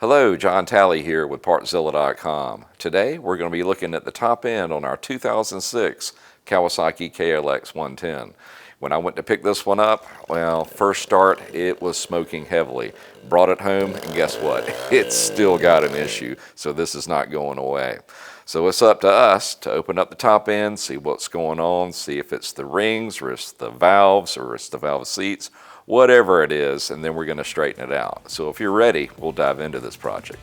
Hello, John Talley here with Partzilla.com. Today we're going to be looking at the top end on our 2006 Kawasaki KLX110. When I went to pick this one up, well, first start it was smoking heavily. Brought it home and guess what? It's still got an issue, so this is not going away. So it's up to us to open up the top end, see what's going on, see if it's the rings or it's the valves or it's the valve seats, whatever it is, and then we're going to straighten it out. So if you're ready, we'll dive into this project.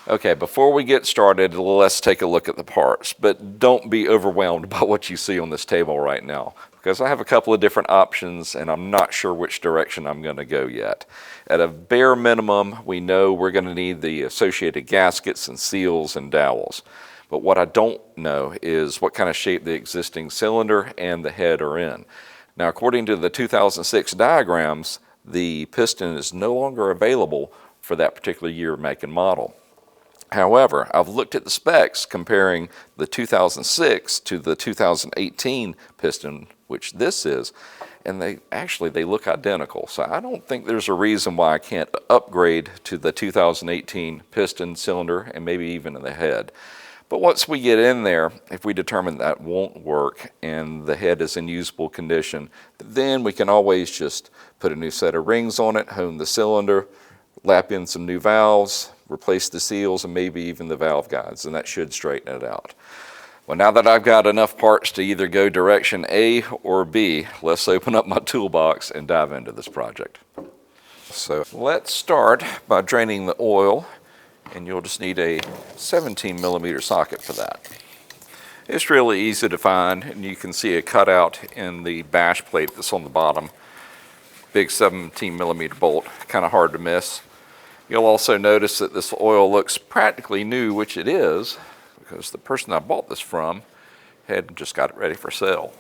Okay, before we get started, let's take a look at the parts, but don't be overwhelmed by what you see on this table right now, because I have a couple of different options and I'm not sure which direction I'm going to go yet. At a bare minimum, we know we're going to need the associated gaskets and seals and dowels. But what I don't know is what kind of shape the existing cylinder and the head are in. Now, according to the 2006 diagrams, the piston is no longer available for that particular year, make, and model. However, I've looked at the specs comparing the 2006 to the 2018 piston, which this is, and they look identical. So I don't think there's a reason why I can't upgrade to the 2018 piston, cylinder, and maybe even the head. But once we get in there, if we determine that won't work and the head is in usable condition, then we can always just put a new set of rings on it, hone the cylinder, lap in some new valves, replace the seals, and maybe even the valve guides, and that should straighten it out. Well, now that I've got enough parts to either go direction A or B, let's open up my toolbox and dive into this project. So let's start by draining the oil. And you'll just need a 17mm socket for that. It's really easy to find, and you can see a cutout in the bash plate that's on the bottom. Big 17mm bolt, kind of hard to miss. You'll also notice that this oil looks practically new, which it is, because the person I bought this from had just got it ready for sale.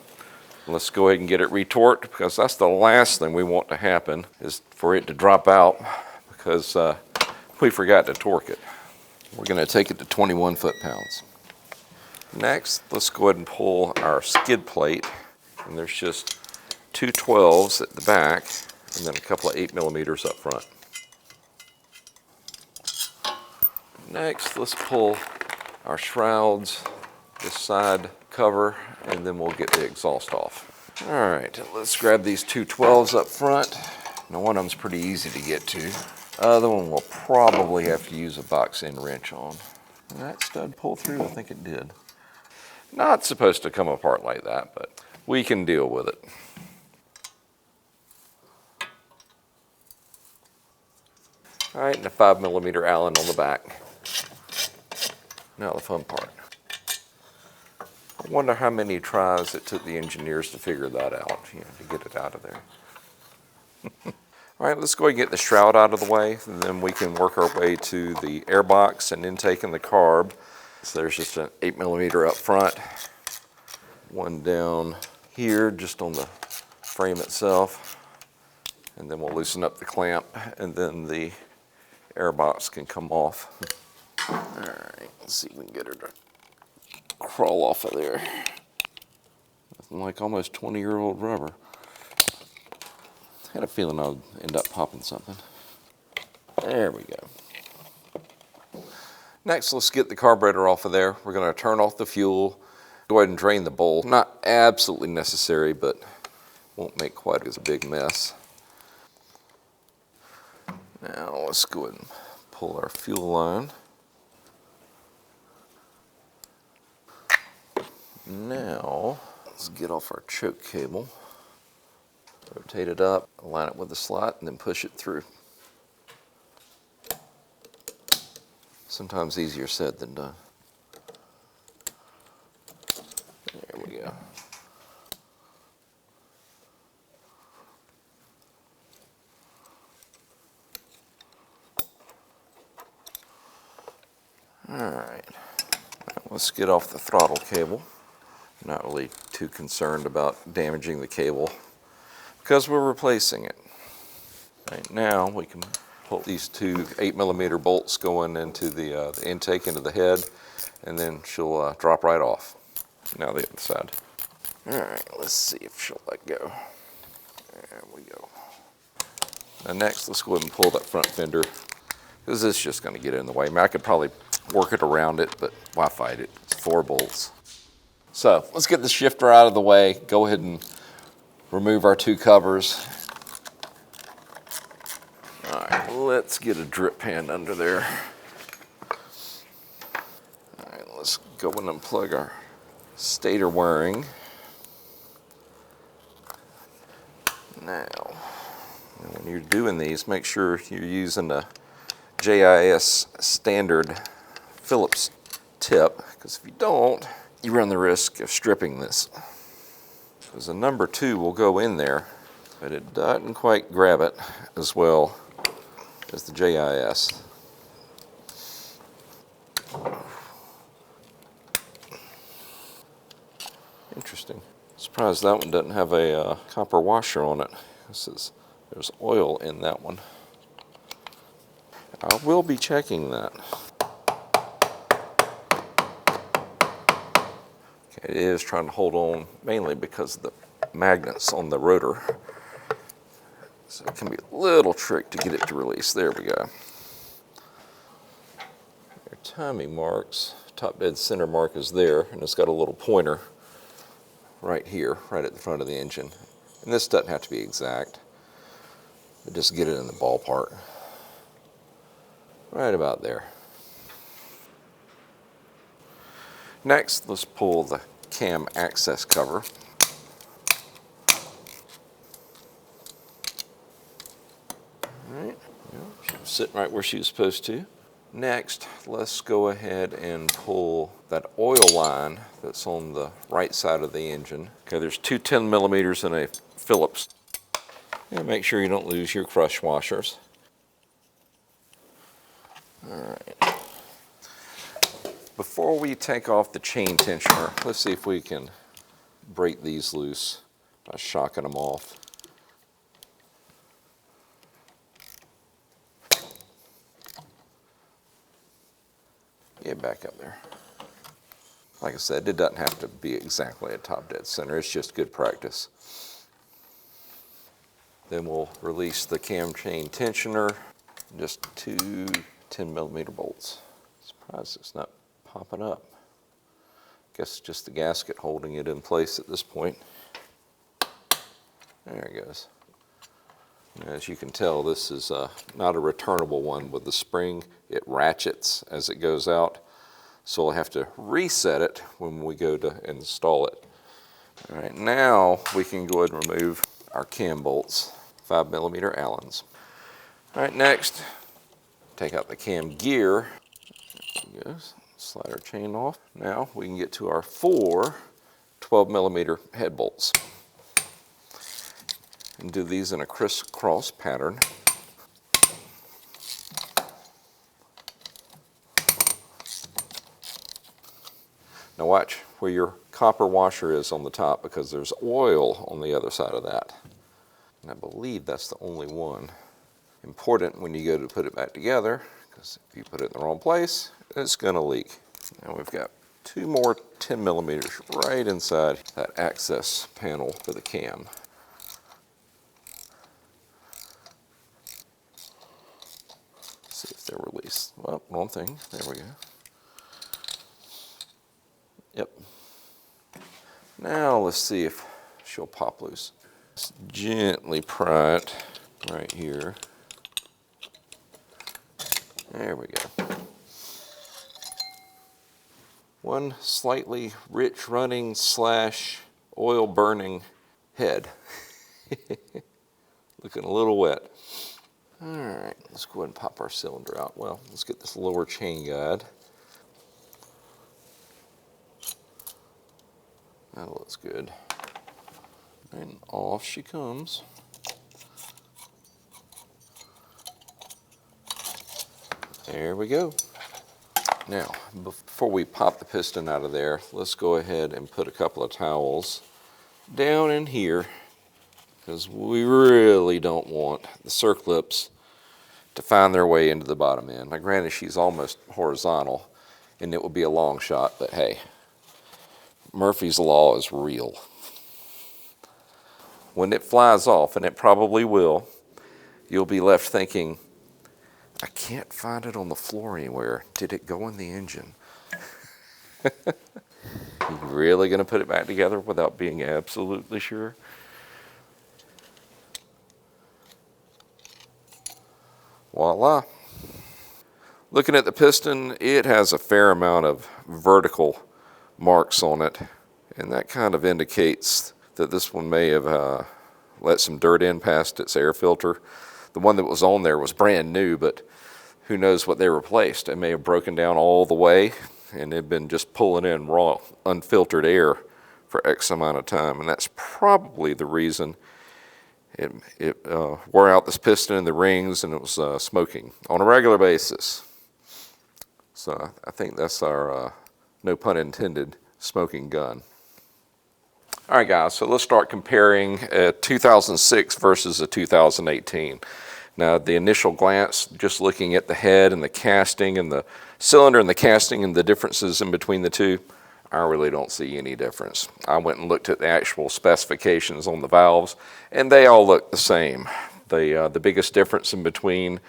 Let's go ahead and get it retorqued, because that's the last thing we want to happen, is for it to drop out, because we forgot to torque it. We're going to take it to 21 foot-pounds. Next, let's go ahead and pull our skid plate, and there's just two 12s at the back and then a couple of 8mm up front. Next, let's pull our shrouds, this side cover, and then we'll get the exhaust off. All right, let's grab these two 12s up front. Now, one of them's pretty easy to get to. Other one we'll probably have to use a box end wrench on. And that stud pull through? I think it did. Not supposed to come apart like that, but we can deal with it. All right, and a 5mm Allen on the back. Now the fun part. I wonder how many tries it took the engineers to figure that out, to get it out of there. All right, let's go ahead and get the shroud out of the way, and then we can work our way to the airbox and intake and the carb. So there's just an 8mm up front, one down here just on the frame itself, and then we'll loosen up the clamp, and then the airbox can come off. All right, let's see if we can get her to crawl off of there. Nothing like almost 20-year-old rubber. I had a feeling I would end up popping something. There we go. Next, let's get the carburetor off of there. We're going to turn off the fuel, go ahead and drain the bowl. Not absolutely necessary, but won't make quite as a big mess. Now, let's go ahead and pull our fuel line. Now, let's get off our choke cable. Rotate it up, align it with the slot, and then push it through. Sometimes easier said than done. There we go. All right, now let's get off the throttle cable. Not really too concerned about damaging the cable, because we're replacing it. Right now, we can pull these two 8mm bolts going into the intake into the head, and then she'll drop right off. Now the other side. All right, let's see if she'll let go. There we go. Now next, let's go ahead and pull that front fender, because it's just going to get in the way. I mean, I could probably work it around it, but why fight it? It's 4 bolts. So let's get the shifter out of the way. Go ahead and remove our 2 covers. All right, let's get a drip pan under there. All right, let's go and unplug our stator wiring. Now, when you're doing these, make sure you're using a JIS standard Phillips tip, because if you don't, you run the risk of stripping this. Because the number 2 will go in there, but it doesn't quite grab it as well as the JIS. Interesting. Surprised that one doesn't have a copper washer on it. There's oil in that one. I will be checking that. Okay, it is trying to hold on mainly because of the magnets on the rotor. So it can be a little trick to get it to release. There we go. Your timing marks, top dead center mark is there, and it's got a little pointer right here, right at the front of the engine. And this doesn't have to be exact, but just get it in the ballpark. Right about there. Next, let's pull the cam access cover. Alright, she's sitting right where she was supposed to. Next, let's go ahead and pull that oil line that's on the right side of the engine. Okay, there's 2 10 millimeters and a Phillips. And make sure you don't lose your crush washers. Alright. Before we take off the chain tensioner, let's see if we can break these loose by shocking them off. Get back up there. Like I said, it doesn't have to be exactly a top dead center. It's just good practice. Then we'll release the cam chain tensioner. Just 2 10 millimeter bolts. Surprised it's not popping up. Guess just the gasket holding it in place at this point. There it goes. As you can tell, this is not a returnable one with the spring. It ratchets as it goes out, so I'll have to reset it when we go to install it. All right, now we can go ahead and remove our cam bolts, 5 millimeter Allens. All right, next, take out the cam gear. There it goes. Slide our chain off. Now we can get to our 4 12 millimeter head bolts. And do these in a crisscross pattern. Now watch where your copper washer is on the top, because there's oil on the other side of that. And I believe that's the only one. Important when you go to put it back together, because if you put it in the wrong place, it's going to leak. Now we've got 2 more 10 millimeters right inside that access panel for the cam. See if they're released. Well, wrong thing. There we go. Yep. Now let's see if she'll pop loose. Just gently pry it right here. There we go. One slightly rich running / oil burning head. Looking a little wet. All right, let's go ahead and pop our cylinder out. Well, let's get this lower chain guide. That looks good. And off she comes. There we go. Now, before we pop the piston out of there, let's go ahead and put a couple of towels down in here, because we really don't want the circlips to find their way into the bottom end. Now granted, she's almost horizontal and it would be a long shot, but hey, Murphy's Law is real. when it flies off, and it probably will, you'll be left thinking, I can't find it on the floor anywhere. Did it go in the engine? You really going to put it back together without being absolutely sure? Voila. Looking at the piston, it has a fair amount of vertical marks on it, and that kind of indicates that this one may have let some dirt in past its air filter. The one that was on there was brand new, but who knows what they replaced. It may have broken down all the way, and they've been just pulling in raw, unfiltered air for X amount of time, and that's probably the reason it wore out this piston and the rings, and it was smoking on a regular basis. So I think that's our, no pun intended, smoking gun. All right, guys, so let's start comparing a 2006 versus a 2018. Now, the initial glance, just looking at the head and the casting and the cylinder and the casting and the differences in between the two, I really don't see any difference. I went and looked at the actual specifications on the valves, and they all look the same. The biggest difference in between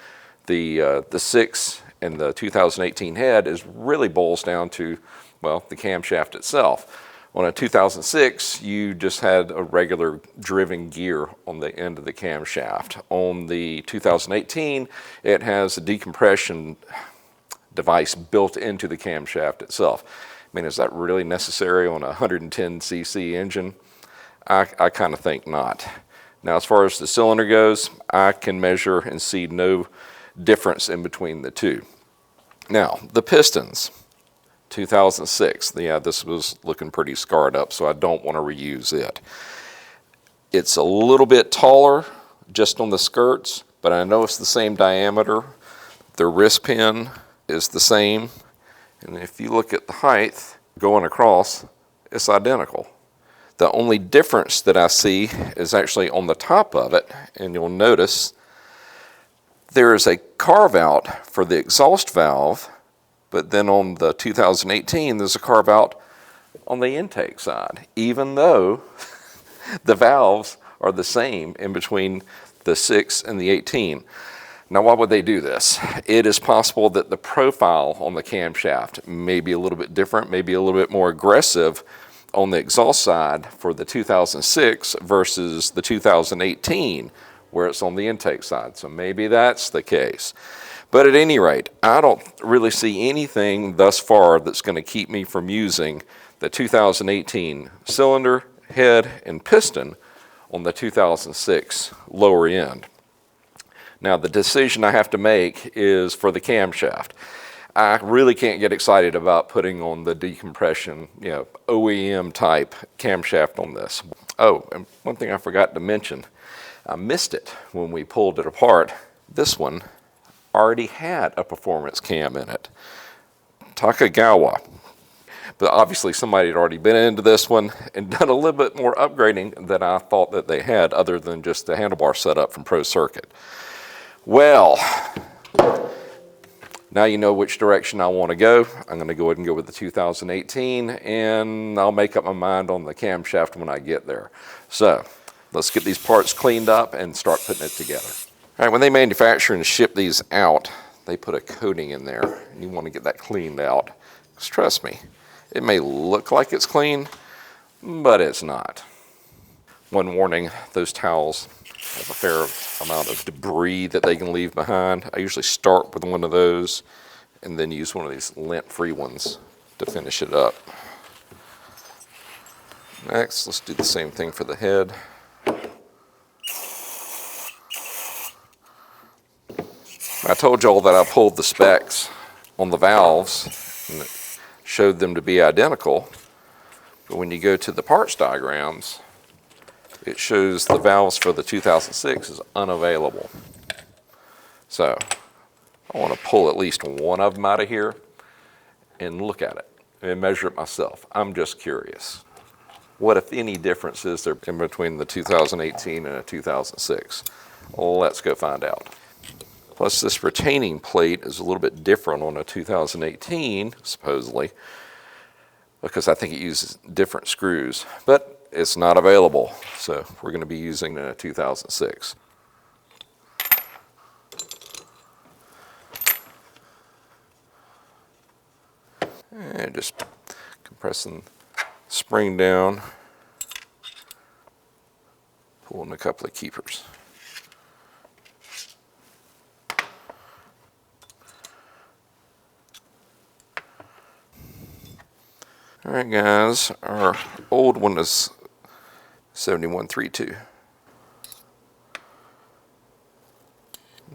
the 6 and the 2018 head is really boils down to, well, the camshaft itself. On a 2006, you just had a regular driven gear on the end of the camshaft. On the 2018, it has a decompression device built into the camshaft itself. I mean, is that really necessary on a 110cc engine? I kind of think not. Now, as far as the cylinder goes, I can measure and see no difference in between the two. Now, the pistons. 2006, yeah, this was looking pretty scarred up, so I don't want to reuse it. It's a little bit taller just on the skirts, but I know it's the same diameter. The wrist pin is the same, and if you look at the height going across, it's identical. The only difference that I see is actually on the top of it, and you'll notice there is a carve out for the exhaust valve, but then on the 2018, there's a carve out on the intake side, even though the valves are the same in between the 6 and the 18. Now, why would they do this? It is possible that the profile on the camshaft may be a little bit different, maybe a little bit more aggressive on the exhaust side for the 2006 versus the 2018, where it's on the intake side. So maybe that's the case. But at any rate, I don't really see anything thus far that's going to keep me from using the 2018 cylinder, head, and piston on the 2006 lower end. Now, the decision I have to make is for the camshaft. I really can't get excited about putting on the decompression, OEM type camshaft on this. Oh, and one thing I forgot to mention, I missed it when we pulled it apart. This one already had a performance cam in it. Takagawa. But obviously somebody had already been into this one and done a little bit more upgrading than I thought that they had, other than just the handlebar setup from Pro Circuit. Well, now you know which direction I want to go. I'm going to go ahead and go with the 2018, and I'll make up my mind on the camshaft when I get there. So let's get these parts cleaned up and start putting it together. All right, when they manufacture and ship these out, they put a coating in there, and you want to get that cleaned out. Because trust me, it may look like it's clean, but it's not. One warning, those towels have a fair amount of debris that they can leave behind. I usually start with one of those and then use one of these lint-free ones to finish it up. Next, let's do the same thing for the head. I told y'all that I pulled the specs on the valves and it showed them to be identical, but when you go to the parts diagrams, it shows the valves for the 2006 is unavailable. So I want to pull at least one of them out of here and look at it and measure it myself. I'm just curious. What, if any, difference is there in between the 2018 and a 2006? Well, let's go find out. Plus, this retaining plate is a little bit different on a 2018, supposedly, because I think it uses different screws. But it's not available. So we're going to be using a 2006. And just compressing the spring down, pulling a couple of keepers. All right, guys, our old one is 7132.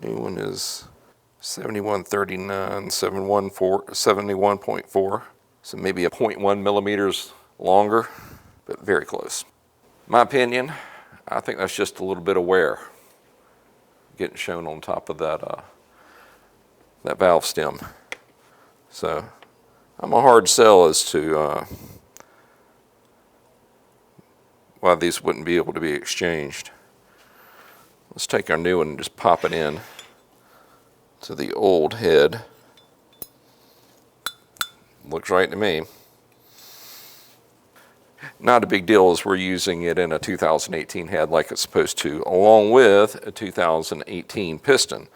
New one is 7139, 71.4. So maybe a 0.1 millimeters longer, but very close. My opinion, I think that's just a little bit of wear getting shown on top of that that valve stem. So I'm a hard sell as to why these wouldn't be able to be exchanged. Let's take our new one and just pop it in to the old head. Looks right to me. Not a big deal as we're using it in a 2018 head like it's supposed to, along with a 2018 piston.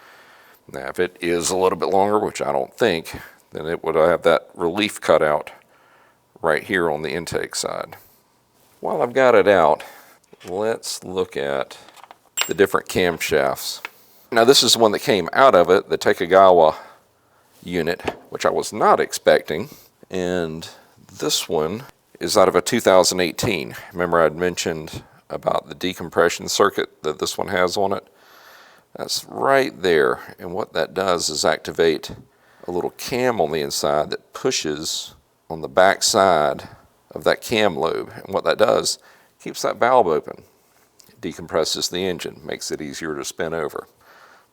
Now, if it is a little bit longer, which I don't think, then it would have that relief cutout right here on the intake side. While I've got it out, let's look at the different camshafts. Now, this is the one that came out of it, the Takagawa unit, which I was not expecting. And this one is out of a 2018. Remember I'd mentioned about the decompression circuit that this one has on it? That's right there. And what that does is activate a little cam on the inside that pushes on the back side of that cam lobe. And what that does, keeps that valve open. It decompresses the engine, makes it easier to spin over.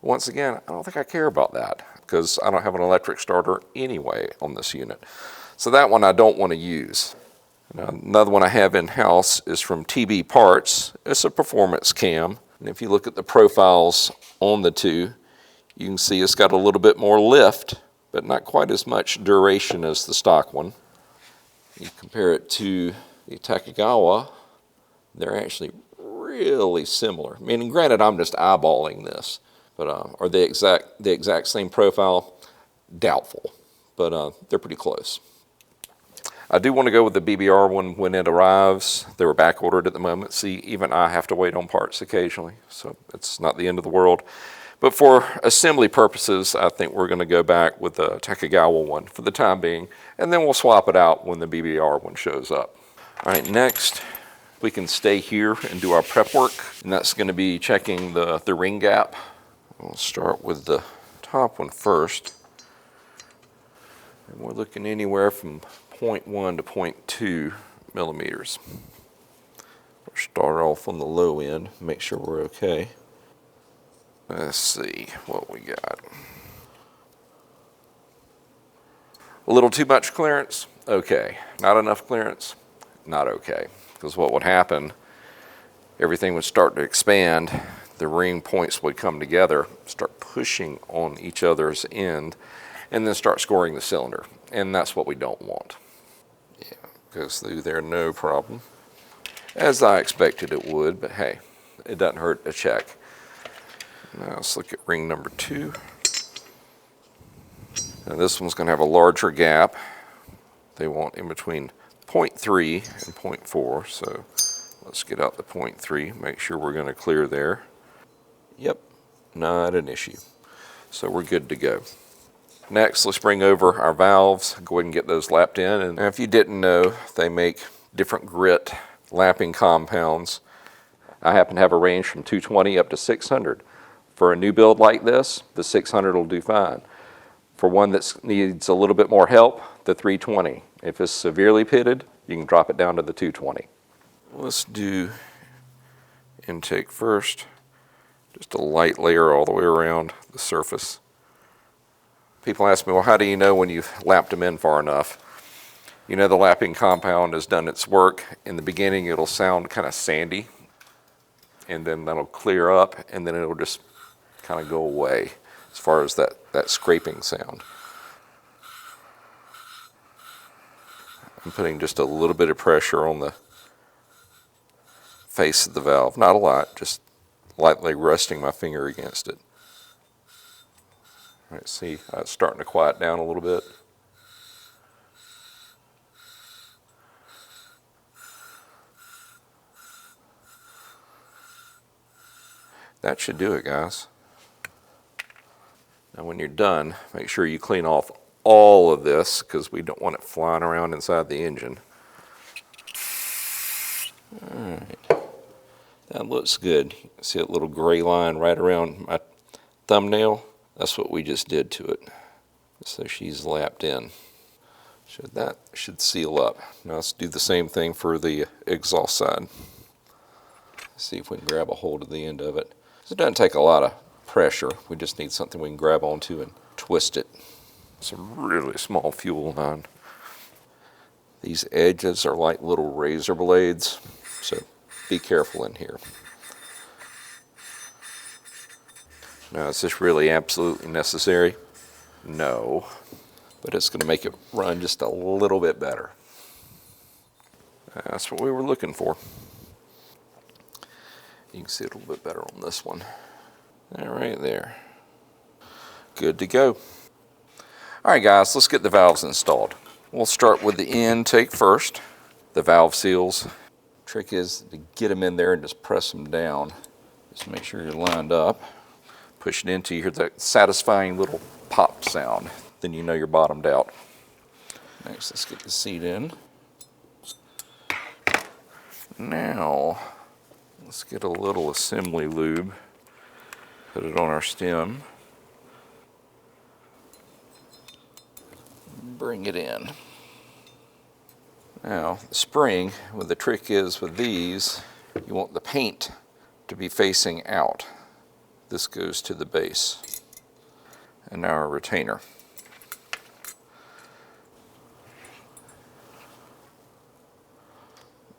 Once again, I don't think I care about that because I don't have an electric starter anyway on this unit. So that one I don't want to use. Now, another one I have in-house is from TB Parts. It's a performance cam. And if you look at the profiles on the two, you can see it's got a little bit more lift, but not quite as much duration as the stock one. You compare it to the Takagawa, they're actually really similar. Meaning, granted, I'm just eyeballing this, but are they the exact same profile? Doubtful, but they're pretty close. I do want to go with the BBR one when it arrives. They were back ordered at the moment. See, even I have to wait on parts occasionally, so it's not the end of the world. But for assembly purposes, I think we're going to go back with the Takagawa one for the time being, and then we'll swap it out when the BBR one shows up. All right, next we can stay here and do our prep work, and that's going to be checking the ring gap. We'll start with the top one first. And we're looking anywhere from 0.1 to 0.2 millimeters. We'll start off on the low end, make sure we're okay. Let's see what we got. A little too much clearance? Okay. Not enough clearance? Not okay. Because what would happen, everything would start to expand, the ring points would come together, start pushing on each other's end, and then start scoring the cylinder. And that's what we don't want. Yeah, goes through there no problem. As I expected it would, but hey, it doesn't hurt to check. Now let's look at ring number 2. Now this one's going to have a larger gap. They want in between 0.3 and 0.4, so let's get out the 0.3, make sure we're going to clear there. Yep, not an issue. So we're good to go. Next, let's bring over our valves, go ahead and get those lapped in. And if you didn't know, they make different grit lapping compounds. I happen to have a range from 220 up to 600. For a new build like this, the 600 will do fine. For one that needs a little bit more help, the 320. If it's severely pitted, you can drop it down to the 220. Let's do intake first. Just a light layer all the way around the surface. People ask me, well, how do you know when you've lapped them in far enough? You know the lapping compound has done its work. In the beginning, it'll sound kind of sandy, and then that'll clear up, and then it'll just kind of go away as far as that scraping sound. I'm putting just a little bit of pressure on the face of the valve. Not a lot, just lightly resting my finger against it. All right, see, it's starting to quiet down a little bit. That should do it, guys. Now when you're done, make sure you clean off all of this because we don't want it flying around inside the engine. All right, that looks good. You can see that little gray line right around my thumbnail. That's what we just did to it. So she's lapped in. That should seal up. Now let's do the same thing for the exhaust side. Let's see if we can grab a hold of the end of it. It doesn't take a lot of pressure. We just need something we can grab onto and twist it. It's a really small fuel line. These edges are like little razor blades, so be careful in here. Now, is this really absolutely necessary? No, but it's going to make it run just a little bit better. That's what we were looking for. You can see it a little bit better on this one. Right there. Good to go. All right, guys, let's get the valves installed. We'll start with the intake first. The valve seals. Trick is to get them in there and just press them down. Just make sure you're lined up. Push it into, you hear that satisfying little pop sound. Then you know you're bottomed out. Next, let's get the seat in. Now, let's get a little assembly lube. Put it on our stem. Bring it in. Now, the spring, what the trick is with these, you want the paint to be facing out. This goes to the base. And now our retainer.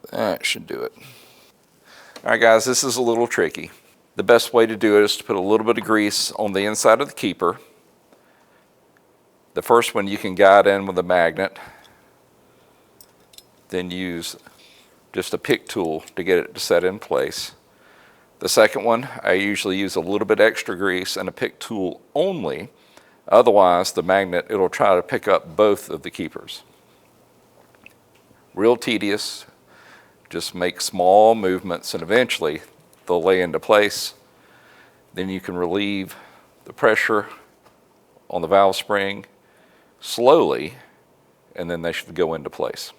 That should do it. All right, guys, this is a little tricky. The best way to do it is to put a little bit of grease on the inside of the keeper. The first one you can guide in with a magnet. Then use just a pick tool to get it to set in place. The second one, I usually use a little bit extra grease and a pick tool only. Otherwise, the magnet, it'll try to pick up both of the keepers. Real tedious. Just make small movements and eventually they'll lay into place. Then you can relieve the pressure on the valve spring slowly, and then they should go into place.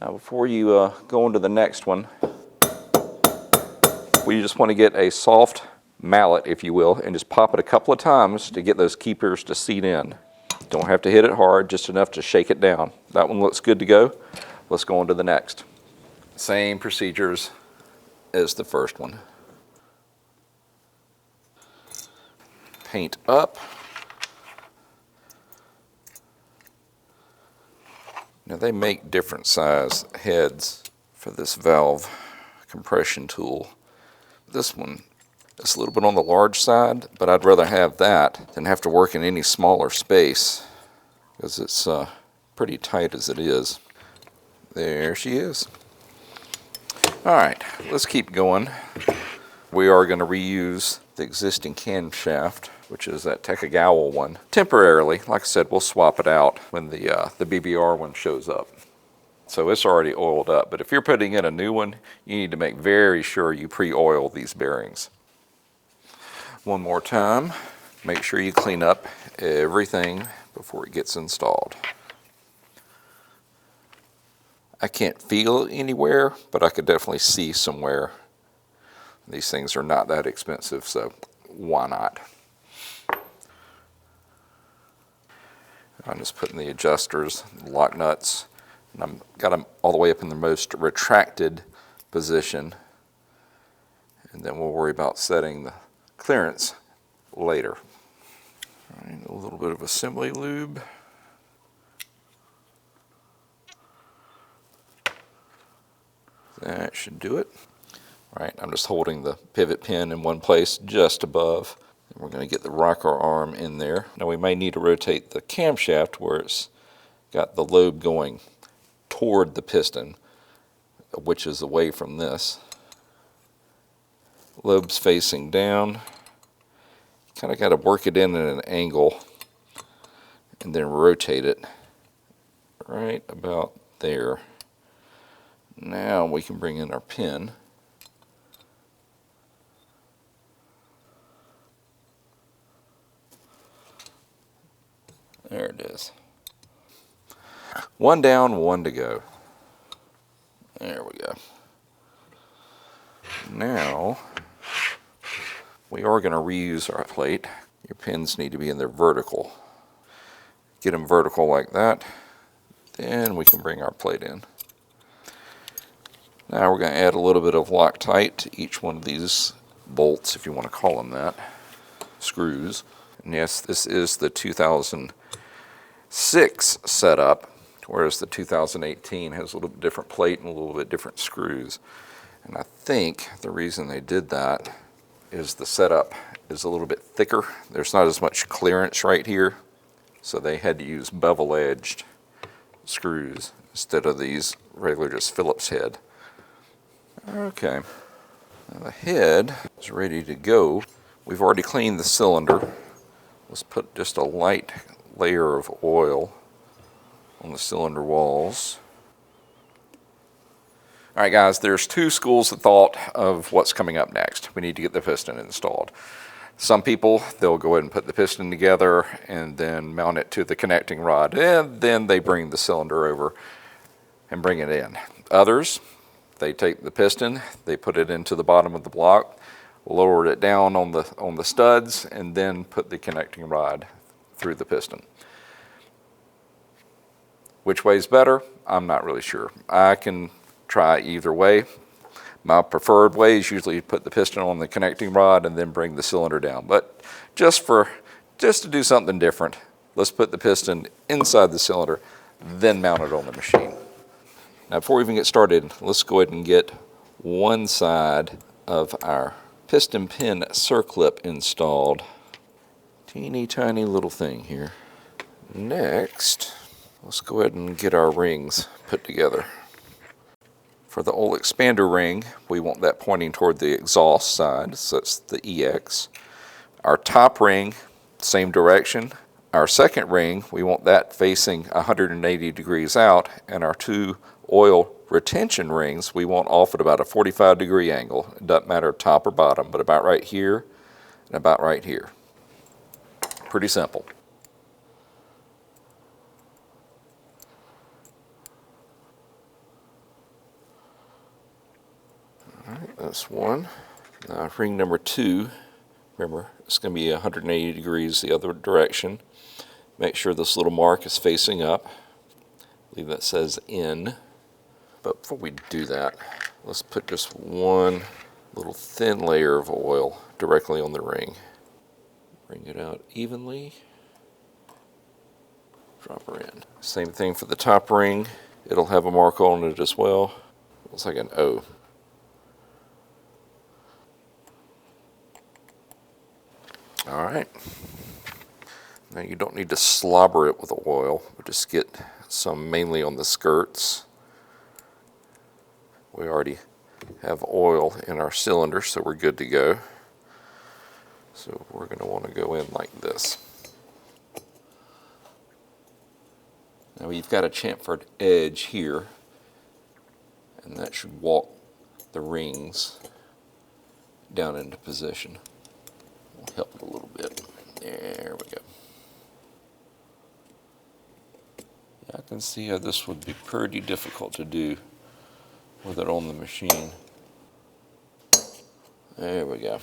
Now before you go into the next one, we just want to get a soft mallet, if you will, and just pop it a couple of times to get those keepers to seat in. Don't have to hit it hard, just enough to shake it down. That one looks good to go. Let's go on to the next. Same procedures as the first one. Paint up. Now they make different size heads for this valve compression tool. This one is a little bit on the large side, but I'd rather have that than have to work in any smaller space because it's pretty tight as it is. There she is. All right, let's keep going. We are going to reuse the existing camshaft, which is that Takagawa one, temporarily. Like I said, we'll swap it out when the BBR one shows up. So it's already oiled up, but if you're putting in a new one, you need to make very sure you pre-oil these bearings. One more time, make sure you clean up everything before it gets installed. I can't feel anywhere, but I could definitely see somewhere. These things are not that expensive, so why not? I'm just putting the adjusters, lock nuts, and I've got them all the way up in the most retracted position. And then we'll worry about setting the clearance later. All right, a little bit of assembly lube. That should do it. All right, I'm just holding the pivot pin in one place just above. And we're going to get the rocker arm in there. Now we may need to rotate the camshaft where it's got the lobe going toward the piston, which is away from this. lobes facing down. Kind of got to work it in at an angle and then rotate it right about there. Now we can bring in our pin. There it is. One down, one to go. There we go. Now, we are going to reuse our plate. Your pins need to be in there vertical. Get them vertical like that. Then we can bring our plate in. Now we're going to add a little bit of Loctite to each one of these bolts, if you want to call them that, screws. And yes, this is the 2006 setup, whereas the 2018 has a little bit different plate and a little bit different screws. And I think the reason they did that is the setup is a little bit thicker. There's not as much clearance right here, so they had to use bevel-edged screws instead of these regular just Phillips head. Okay, now the head is ready to go. We've already cleaned the cylinder. Let's put just a light layer of oil on the cylinder walls. All right, guys, there's two schools of thought of what's coming up next. We need to get the piston installed. Some people, they'll go ahead and put the piston together and then mount it to the connecting rod, and then they bring the cylinder over and bring it in. Others, they take the piston, they put it into the bottom of the block, lower it down on the studs, and then put the connecting rod through the piston. Which way is better? I'm not really sure. I can try either way. My preferred way is usually put the piston on the connecting rod and then bring the cylinder down. But just to do something different, let's put the piston inside the cylinder, then mount it on the machine. Now before we even get started, let's go ahead and get one side of our piston pin circlip installed. Teeny tiny little thing here. Next, let's go ahead and get our rings put together. For the old expander ring, we want that pointing toward the exhaust side, so that's the EX. Our top ring, same direction. Our second ring, we want that facing 180 degrees out, and our two oil retention rings, we want off at about a 45-degree angle. It doesn't matter top or bottom, but about right here and about right here. Pretty simple. All right, that's one. Now ring number two, remember it's going to be 180 degrees the other direction. Make sure this little mark is facing up. I believe that says in. But before we do that, let's put just one little thin layer of oil directly on the ring. Bring it out evenly. Drop her in. Same thing for the top ring. It'll have a mark on it as well. Looks like an O. All right. Now you don't need to slobber it with oil. We'll just get some mainly on the skirts. We already have oil in our cylinder, so we're good to go. So we're going to want to go in like this. Now you've got a chamfered edge here, and that should walk the rings down into position. We'll help it a little bit. There we go. Yeah, I can see how this would be pretty difficult to do with it on the machine. There we go.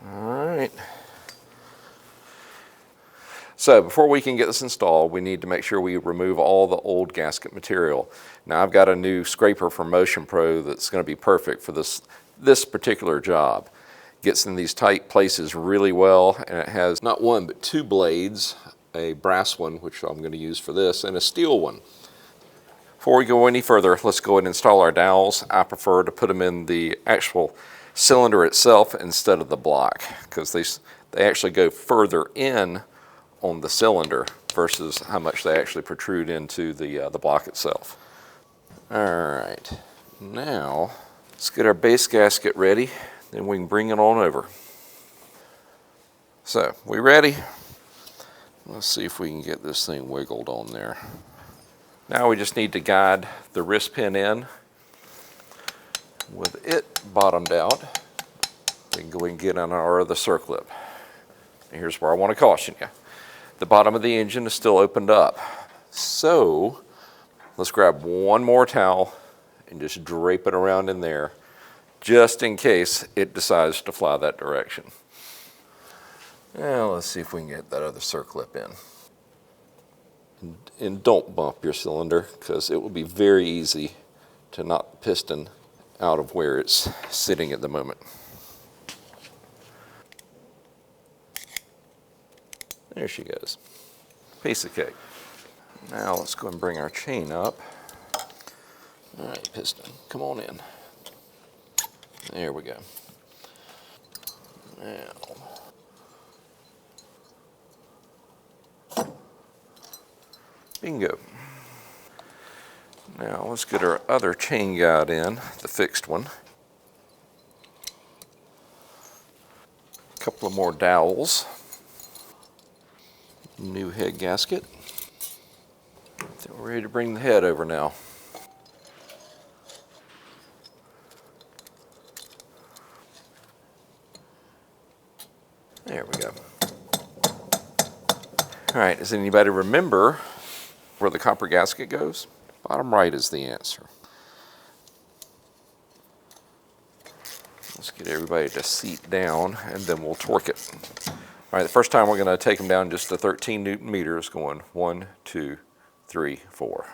All right. So before we can get this installed, we need to make sure we remove all the old gasket material. Now I've got a new scraper from Motion Pro that's going to be perfect for this particular job. Gets in these tight places really well, and it has not one but two blades, a brass one, which I'm going to use for this, and a steel one. Before we go any further, let's go ahead and install our dowels. I prefer to put them in the actual cylinder itself instead of the block, because they actually go further in on the cylinder versus how much they actually protrude into the block itself. All right, now let's get our base gasket ready, then we can bring it on over. So, we ready? Let's see if we can get this thing wiggled on there. Now we just need to guide the wrist pin in. With it bottomed out, we can go and get on our other circlip. And here's where I want to caution you. The bottom of the engine is still opened up. So, let's grab one more towel and just drape it around in there, just in case it decides to fly that direction. Now let's see if we can get that other circlip in. And don't bump your cylinder, because it will be very easy to knock the piston out of where it's sitting at the moment. There she goes. Piece of cake. Now let's go and bring our chain up. All right, piston, come on in. There we go. Now, bingo. Now let's get our other chain guide in, the fixed one. A couple of more dowels. New head gasket. So we're ready to bring the head over now. There we go. All right, does anybody remember where the copper gasket goes? Bottom right is the answer. Let's get everybody to seat down and then we'll torque it. All right, the first time we're going to take them down just to 13 Newton meters, going 1, 2, 3, 4.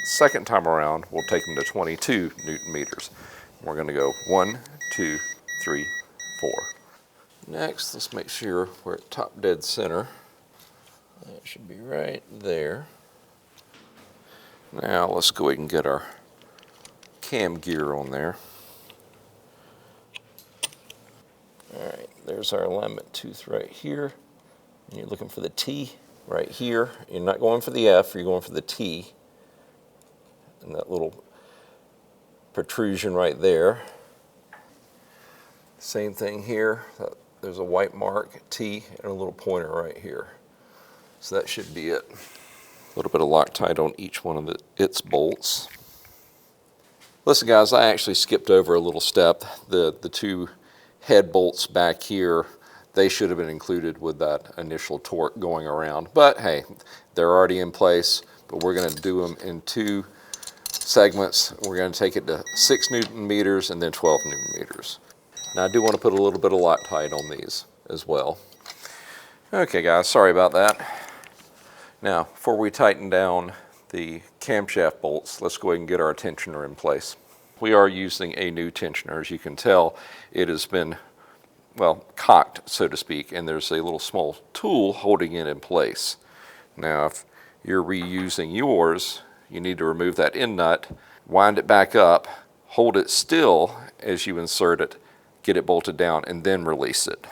Second time around, we'll take them to 22 Newton meters. We're going to go 1, 2, 3, 4. Next, let's make sure we're at top dead center. That should be right there. Now let's go ahead and get our cam gear on there. All right, there's our alignment tooth right here. And you're looking for the T right here. You're not going for the F, you're going for the T. And that little protrusion right there. Same thing here. There's a white mark, T, and a little pointer right here. So that should be it. A little bit of Loctite on each one of its bolts. Listen guys, I actually skipped over a little step. The two head bolts back here, they should have been included with that initial torque going around. But hey, they're already in place, but we're going to do them in two segments. We're going to take it to 6 Newton meters and then 12 Newton meters. Now I do want to put a little bit of Loctite on these as well. Okay guys, sorry about that. Now, before we tighten down the camshaft bolts, let's go ahead and get our tensioner in place. We are using a new tensioner. As you can tell, it has been, well, cocked, so to speak, and there's a little small tool holding it in place. Now, if you're reusing yours, you need to remove that end nut, wind it back up, hold it still as you insert it, get it bolted down, and then release it.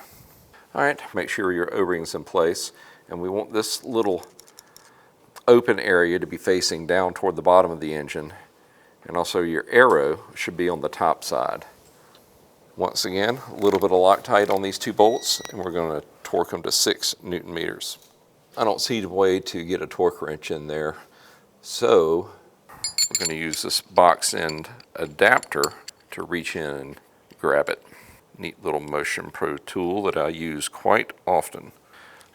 All right, make sure your O-ring's in place, and we want this little open area to be facing down toward the bottom of the engine, and also your arrow should be on the top side. Once again, a little bit of Loctite on these two bolts, and we're going to torque them to 6 Newton meters. I don't see a way to get a torque wrench in there, so we're going to use this box end adapter to reach in and grab it. Neat little Motion Pro tool that I use quite often.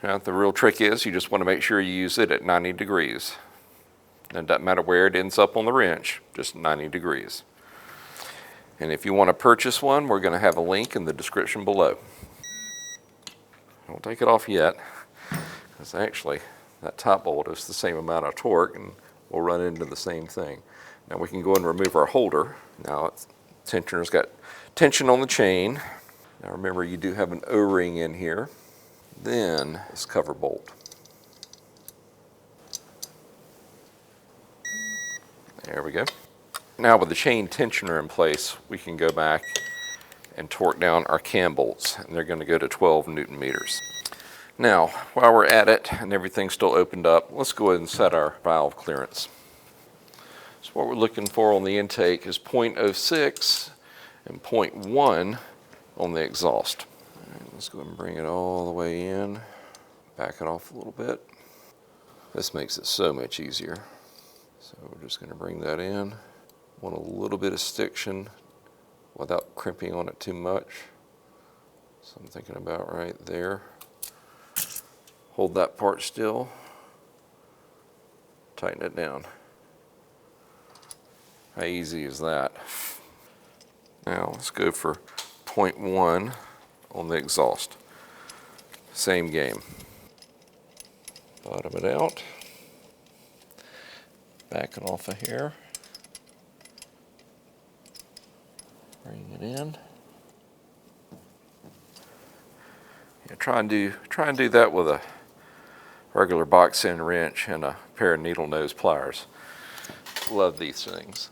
Now, the real trick is you just want to make sure you use it at 90 degrees. It doesn't matter where it ends up on the wrench, just 90 degrees. And if you want to purchase one, we're going to have a link in the description below. Don't take it off yet, because actually that top bolt is the same amount of torque and we'll run into the same thing. Now we can go and remove our holder. Now tensioner's got tension on the chain. Now remember, you do have an O-ring in here. Then this cover bolt. There we go. Now with the chain tensioner in place, we can go back and torque down our cam bolts, and they're going to go to 12 Newton meters. Now, while we're at it and everything's still opened up, let's go ahead and set our valve clearance. So what we're looking for on the intake is 0.06 and 0.1 on the exhaust. All right, let's go ahead and bring it all the way in, back it off a little bit. This makes it so much easier. So we're just going to bring that in. Want a little bit of stiction without crimping on it too much. So I'm thinking about right there. Hold that part still. Tighten it down. How easy is that? Now let's go for 0.1 on the exhaust. Same game. Bottom it out. Back it off of here. Bring it in. Yeah, try and do that with a regular box end wrench and a pair of needle nose pliers. Love these things.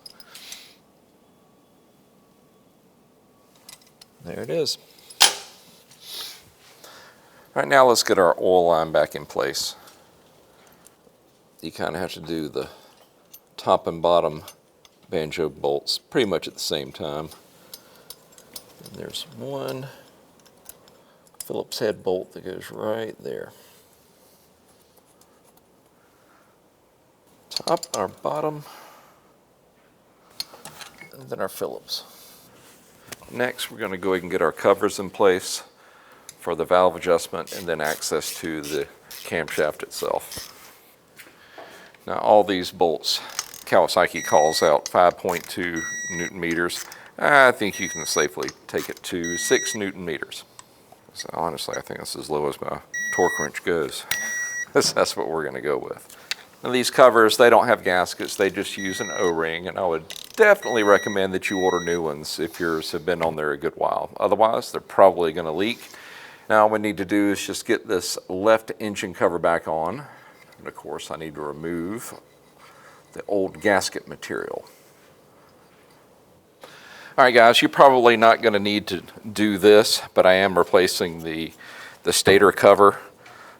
There it is. All right, now let's get our oil line back in place. You kind of have to do the top and bottom banjo bolts pretty much at the same time. And there's one Phillips head bolt that goes right there. Top, our bottom, and then our Phillips. Next, we're going to go ahead and get our covers in place for the valve adjustment and then access to the camshaft itself. Now, all these bolts, Kawasaki calls out 5.2 Newton meters. I think you can safely take it to 6 Newton meters. So honestly, I think that's as low as my torque wrench goes. That's what we're going to go with. Now, these covers, they don't have gaskets, they just use an O-ring, and I would definitely recommend that you order new ones if yours have been on there a good while. Otherwise, they're probably going to leak. Now, all we need to do is just get this left engine cover back on. And of course, I need to remove the old gasket material. All right, guys, you're probably not going to need to do this, but I am replacing the stator cover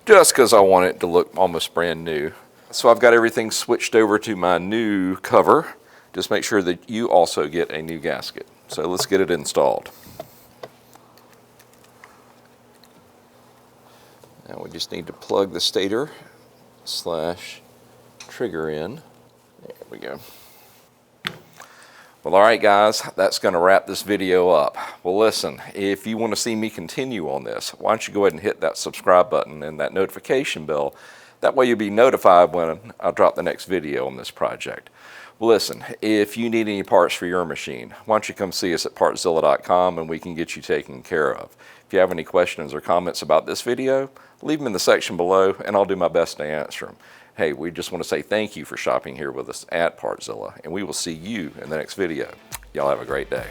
just because I want it to look almost brand new. So I've got everything switched over to my new cover. Just make sure that you also get a new gasket. So let's get it installed. Now we just need to plug the stator / trigger in. There we go. Well, all right, guys, that's going to wrap this video up. Well, listen, if you want to see me continue on this, why don't you go ahead and hit that subscribe button and that notification bell. That way you'll be notified when I drop the next video on this project. Well, listen, if you need any parts for your machine, why don't you come see us at Partzilla.com and we can get you taken care of. If you have any questions or comments about this video, leave them in the section below and I'll do my best to answer them. Hey, we just want to say thank you for shopping here with us at Partzilla, and we will see you in the next video. Y'all have a great day.